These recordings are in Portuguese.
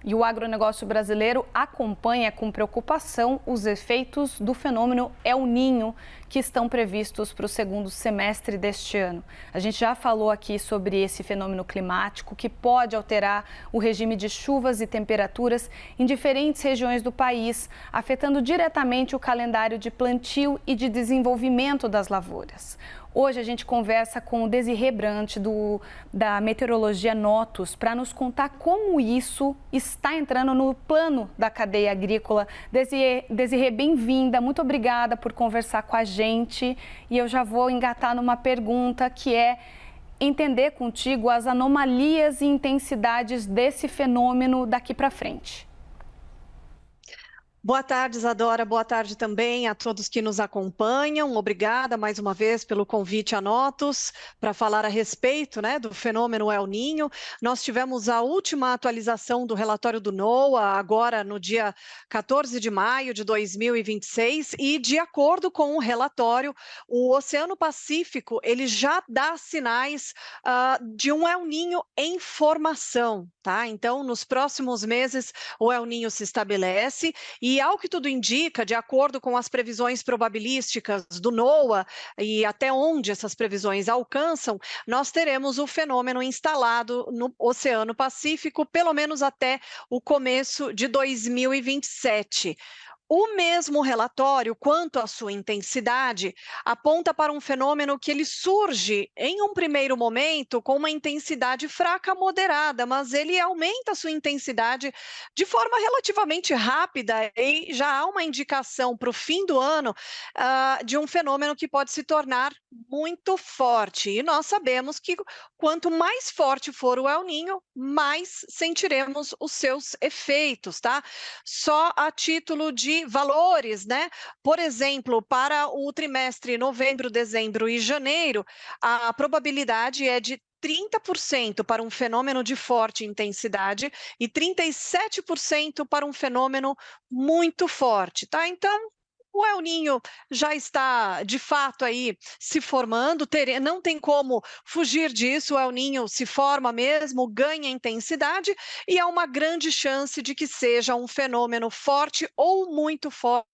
e o agronegócio brasileiro acompanha com preocupação os efeitos do fenômeno El Niño que estão previstos para o segundo semestre deste ano. A gente já falou aqui sobre esse fenômeno climático que pode alterar o regime de chuvas e temperaturas em diferentes regiões do país, afetando diretamente o calendário de plantio e de desenvolvimento das lavouras. Hoje a gente conversa com o Desirê Brant, da Meteorologia Notus, para nos contar como isso está entrando no plano da cadeia agrícola. Desirê, bem-vinda, muito obrigada por conversar com a gente. E eu já vou engatar numa pergunta que é entender contigo as anomalias e intensidades desse fenômeno daqui para frente. Boa tarde, Isadora. Boa tarde também a todos que nos acompanham. Obrigada mais uma vez pelo convite à Notus para falar a respeito, do fenômeno El Niño. Nós tivemos a última atualização do relatório do NOAA, agora no dia 14 de maio de 2026, e de acordo com o relatório, o Oceano Pacífico ele já dá sinais de um El Niño em formação, tá? Então, nos próximos meses, o El Niño se estabelece e, ao que tudo indica, de acordo com as previsões probabilísticas do NOAA e até onde essas previsões alcançam, nós teremos o fenômeno instalado no Oceano Pacífico, pelo menos até o começo de 2027. O mesmo relatório, quanto à sua intensidade, aponta para um fenômeno que ele surge em um primeiro momento com uma intensidade fraca a moderada, mas ele aumenta a sua intensidade de forma relativamente rápida e já há uma indicação para o fim do ano de um fenômeno que pode se tornar muito forte. E nós sabemos que quanto mais forte for o El Niño, mais sentiremos os seus efeitos, tá? Só a título de valores, Por exemplo, para o trimestre novembro, dezembro e janeiro, a probabilidade é de 30% para um fenômeno de forte intensidade e 37% para um fenômeno muito forte, tá? Então, o El Niño já está, de fato, aí se formando, não tem como fugir disso, o El Niño se forma mesmo, ganha intensidade e há uma grande chance de que seja um fenômeno forte ou muito forte,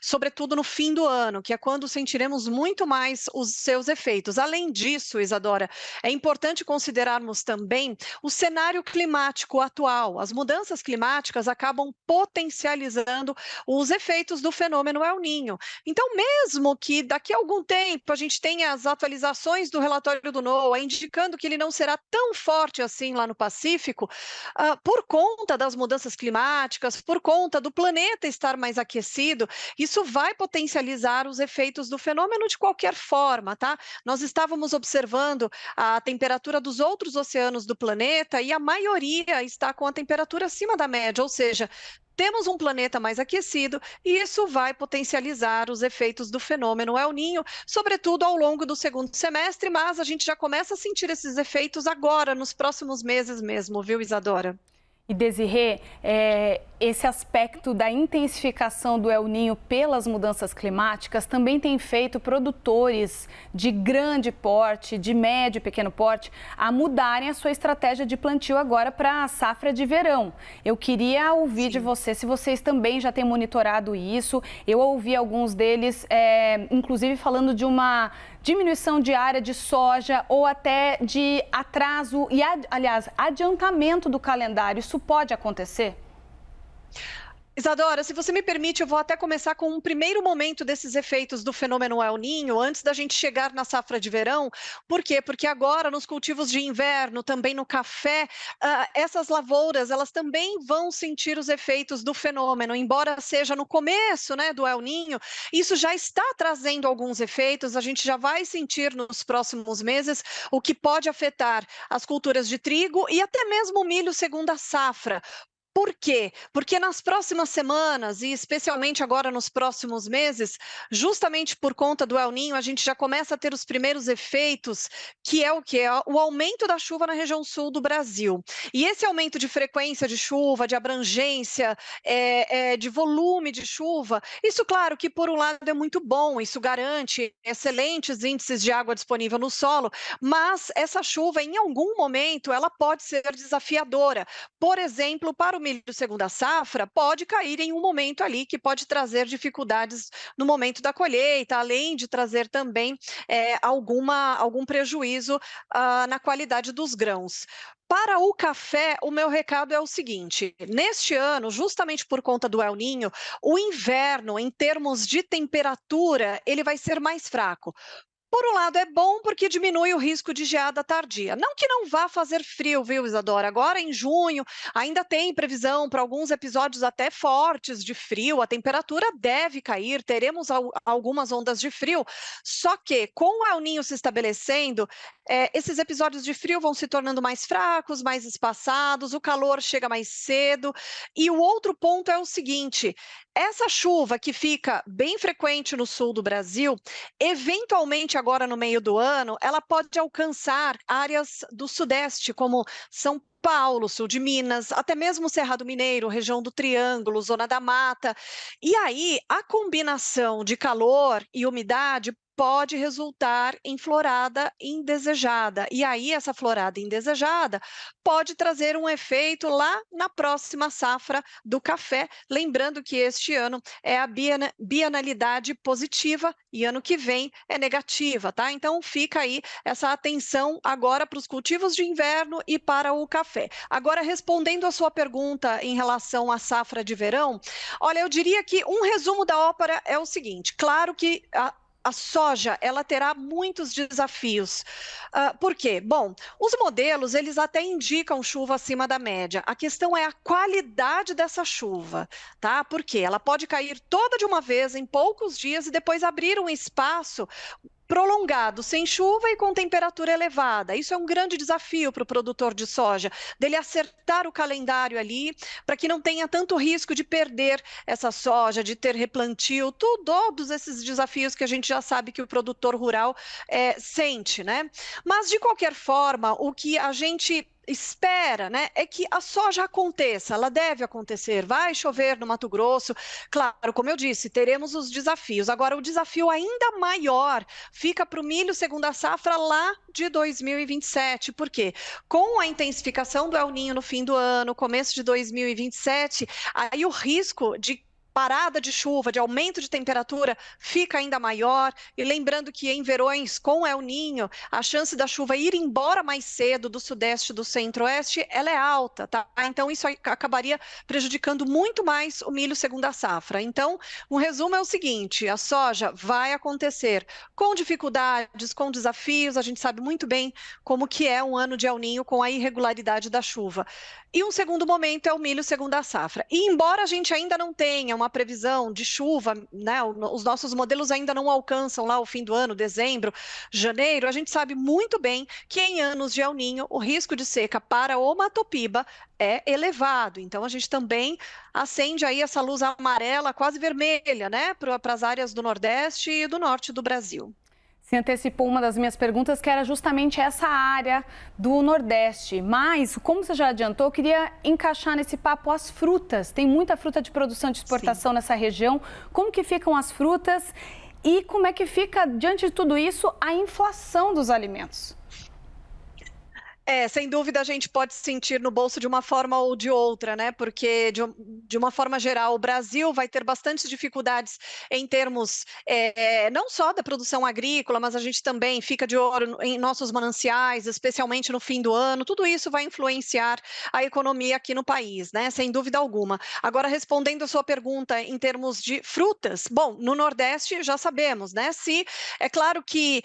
sobretudo no fim do ano, que é quando sentiremos muito mais os seus efeitos. Além disso, Isadora, é importante considerarmos também o cenário climático atual. As mudanças climáticas acabam potencializando os efeitos do fenômeno El Niño. Então, mesmo que daqui a algum tempo a gente tenha as atualizações do relatório do NOAA indicando que ele não será tão forte assim lá no Pacífico, por conta das mudanças climáticas, por conta do planeta estar mais aquecido, isso vai potencializar os efeitos do fenômeno de qualquer forma, tá? Nós estávamos observando a temperatura dos outros oceanos do planeta e a maioria está com a temperatura acima da média, ou seja, temos um planeta mais aquecido e isso vai potencializar os efeitos do fenômeno El Niño, sobretudo ao longo do segundo semestre, mas a gente já começa a sentir esses efeitos agora, nos próximos meses mesmo, viu, Isadora? E Desirê, esse aspecto da intensificação do El Niño pelas mudanças climáticas também tem feito produtores de grande porte, de médio e pequeno porte, a mudarem a sua estratégia de plantio agora para a safra de verão. Eu queria ouvir de você se vocês também já têm monitorado isso. Eu ouvi alguns deles, inclusive falando de uma diminuição de área de soja ou até de atraso e, aliás, adiantamento do calendário. Isso pode acontecer? Isadora, se você me permite, eu vou até começar com um primeiro momento desses efeitos do fenômeno El Niño, antes da gente chegar na safra de verão. Por quê? Porque agora, nos cultivos de inverno, também no café, essas lavouras, elas também vão sentir os efeitos do fenômeno, embora seja no começo, do El Niño, isso já está trazendo alguns efeitos, a gente já vai sentir nos próximos meses, o que pode afetar as culturas de trigo e até mesmo o milho segunda safra. Por quê? Porque nas próximas semanas, e especialmente agora nos próximos meses, justamente por conta do El Niño, a gente já começa a ter os primeiros efeitos, que é o quê? O aumento da chuva na região sul do Brasil. E esse aumento de frequência de chuva, de abrangência, de volume de chuva, isso, claro, que por um lado é muito bom, isso garante excelentes índices de água disponível no solo, mas essa chuva, em algum momento, ela pode ser desafiadora. Por exemplo, para o milho segunda safra pode cair em um momento ali que pode trazer dificuldades no momento da colheita, além de trazer também algum prejuízo na qualidade dos grãos. Para o café, o meu recado é o seguinte: neste ano, justamente por conta do El Ninho, o inverno, em termos de temperatura, ele vai ser mais fraco. Por um lado, é bom porque diminui o risco de geada tardia. Não que não vá fazer frio, viu, Isadora? Agora, em junho, ainda tem previsão para alguns episódios até fortes de frio. A temperatura deve cair, teremos algumas ondas de frio. Só que, com o El Ninho se estabelecendo, esses episódios de frio vão se tornando mais fracos, mais espaçados, o calor chega mais cedo. E o outro ponto é o seguinte: essa chuva que fica bem frequente no sul do Brasil, eventualmente, agora no meio do ano, ela pode alcançar áreas do Sudeste, como São Paulo, sul de Minas, até mesmo Cerrado Mineiro, região do Triângulo, Zona da Mata. E aí, a combinação de calor e umidade pode resultar em florada indesejada. E aí, essa florada indesejada pode trazer um efeito lá na próxima safra do café. Lembrando que este ano é a bienalidade positiva e ano que vem é negativa, tá? Então fica aí essa atenção agora para os cultivos de inverno e para o café. Agora, respondendo a sua pergunta em relação à safra de verão, olha, eu diria que um resumo da ópera é o seguinte: claro que a soja ela terá muitos desafios. Por quê? Bom, os modelos eles até indicam chuva acima da média. A questão é a qualidade dessa chuva, tá? Porque ela pode cair toda de uma vez em poucos dias e depois abrir um espaço prolongado, sem chuva e com temperatura elevada. Isso é um grande desafio para o produtor de soja, dele acertar o calendário ali, para que não tenha tanto risco de perder essa soja, de ter replantio, todos esses desafios que a gente já sabe que o produtor rural sente, né? Mas, de qualquer forma, o que a gente espera, né, é que a soja aconteça, ela deve acontecer, vai chover no Mato Grosso, claro, como eu disse, teremos os desafios. Agora, o desafio ainda maior fica para o milho segunda safra lá de 2027, por quê? Com a intensificação do El Ninho no fim do ano, começo de 2027, aí o risco de parada de chuva, de aumento de temperatura, fica ainda maior. E lembrando que em verões com El Ninho, a chance da chuva ir embora mais cedo do sudeste e do centro-oeste, ela é alta, tá? Então isso acabaria prejudicando muito mais o milho segunda safra. Então, um resumo é o seguinte: a soja vai acontecer com dificuldades, com desafios. A gente sabe muito bem como que é um ano de El Ninho com a irregularidade da chuva. E um segundo momento é o milho segunda safra. E embora a gente ainda não tenha uma previsão de chuva, né, os nossos modelos ainda não alcançam lá o fim do ano, dezembro, janeiro, a gente sabe muito bem que em anos de El Ninho o risco de seca para o Mato Piba é elevado. Então a gente também acende aí essa luz amarela, quase vermelha, né, para as áreas do Nordeste e do Norte do Brasil. Se antecipou uma das minhas perguntas, que era justamente essa área do Nordeste. Mas, como você já adiantou, eu queria encaixar nesse papo as frutas. Tem muita fruta de produção de exportação Sim. nessa região. Como que ficam as frutas e como é que fica, diante de tudo isso, a inflação dos alimentos? Sem dúvida a gente pode sentir no bolso de uma forma ou de outra, né? Porque, de uma forma geral, o Brasil vai ter bastantes dificuldades em termos não só da produção agrícola, mas a gente também fica de olho em nossos mananciais, especialmente no fim do ano. Tudo isso vai influenciar a economia aqui no país, né? Sem dúvida alguma. Agora, respondendo a sua pergunta em termos de frutas, bom, no Nordeste já sabemos, né? É claro que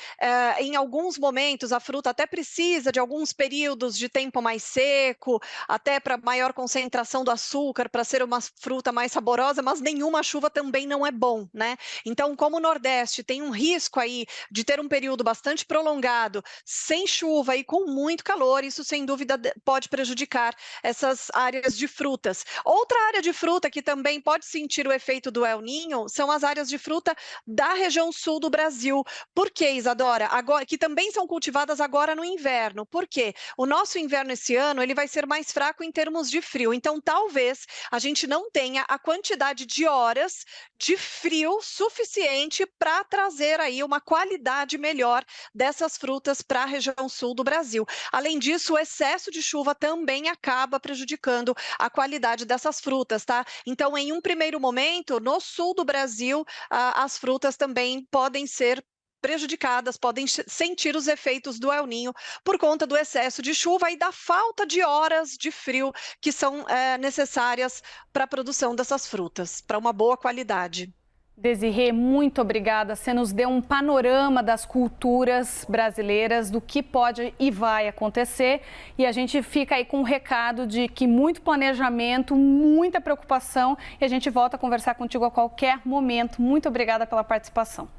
em alguns momentos a fruta até precisa de alguns períodos de tempo mais seco, até para maior concentração do açúcar, para ser uma fruta mais saborosa, mas nenhuma chuva também não é bom, né? Então, como o Nordeste tem um risco aí de ter um período bastante prolongado, sem chuva e com muito calor, isso sem dúvida pode prejudicar essas áreas de frutas. Outra área de fruta que também pode sentir o efeito do El Ninho são as áreas de fruta da região sul do Brasil. Por quê, Isadora? Agora, que também são cultivadas agora no inverno. Por quê? o nosso inverno esse ano ele vai ser mais fraco em termos de frio, então talvez a gente não tenha a quantidade de horas de frio suficiente para trazer aí uma qualidade melhor dessas frutas para a região sul do Brasil. Além disso, o excesso de chuva também acaba prejudicando a qualidade dessas frutas, tá? Então, em um primeiro momento, no sul do Brasil, as frutas também podem ser prejudicadas, podem sentir os efeitos do El Ninho por conta do excesso de chuva e da falta de horas de frio que são necessárias para a produção dessas frutas, para uma boa qualidade. Desirê, muito obrigada. Você nos deu um panorama das culturas brasileiras, do que pode e vai acontecer. E a gente fica aí com um recado de que muito planejamento, muita preocupação. E a gente volta a conversar contigo a qualquer momento. Muito obrigada pela participação.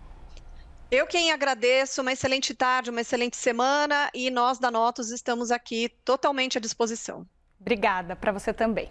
Eu quem agradeço, uma excelente tarde, uma excelente semana. E nós da Notus estamos aqui totalmente à disposição. Obrigada, para você também.